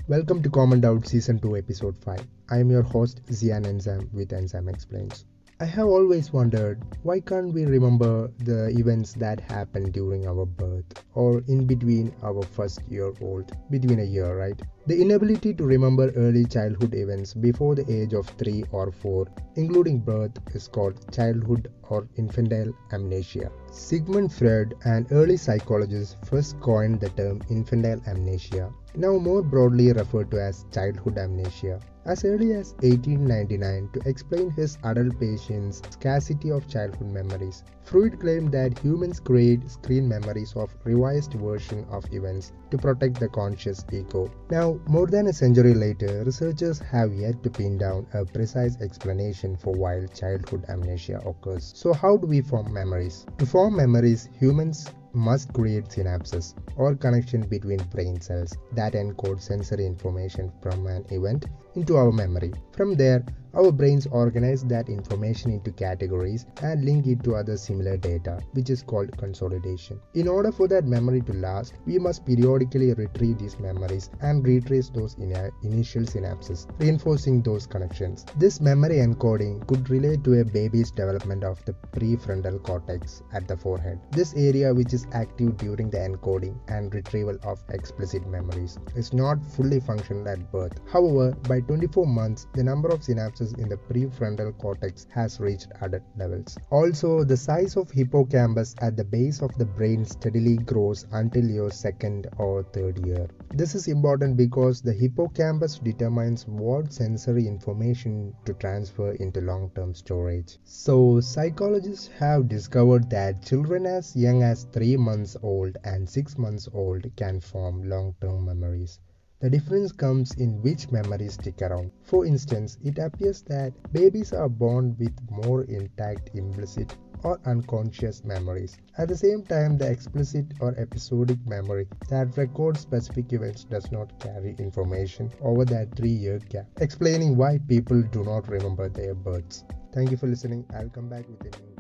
Welcome to Common Doubt Season 2 Episode 5. I am your host Zian ANZAM with ANZAM Explains. I have always wondered, why can't we remember the events that happened during our birth or in between our first year old, between a year, right? The inability to remember early childhood events before the age of 3 or 4, including birth, is called childhood or infantile amnesia. Sigmund Freud, an early psychologist, first coined the term infantile amnesia, now more broadly referred to as childhood amnesia, as early as 1899 to explain his adult patients' scarcity of childhood memories. Freud claimed that humans create screen memories of revised versions of events to protect the conscious ego. Now, more than a century later, researchers have yet to pin down a precise explanation for why childhood amnesia occurs. So how do we form memories? To form memories, humans must create synapses or connection between brain cells that encode sensory information from an event into our memory. From there, our brains organize that information into categories and link it to other similar data, which is called consolidation. In order for that memory to last, we must periodically retrieve these memories and retrace those initial synapses, reinforcing those connections. This memory encoding could relate to a baby's development of the prefrontal cortex at the forehead. This area, which is active during the encoding and retrieval of explicit memories, is not fully functional at birth. However, by 24 months, the number of synapses in the prefrontal cortex has reached adult levels. Also, the size of hippocampus at the base of the brain steadily grows until your second or third year. This is important because the hippocampus determines what sensory information to transfer into long-term storage. So, psychologists have discovered that children as young as 3 months old and 6 months old can form long-term memories. The difference comes in which memories stick around. For instance, it appears that babies are born with more intact implicit or unconscious memories. At the same time, the explicit or episodic memory that records specific events does not carry information over that 3-year gap, explaining why people do not remember their births. Thank you for listening. I'll come back with a new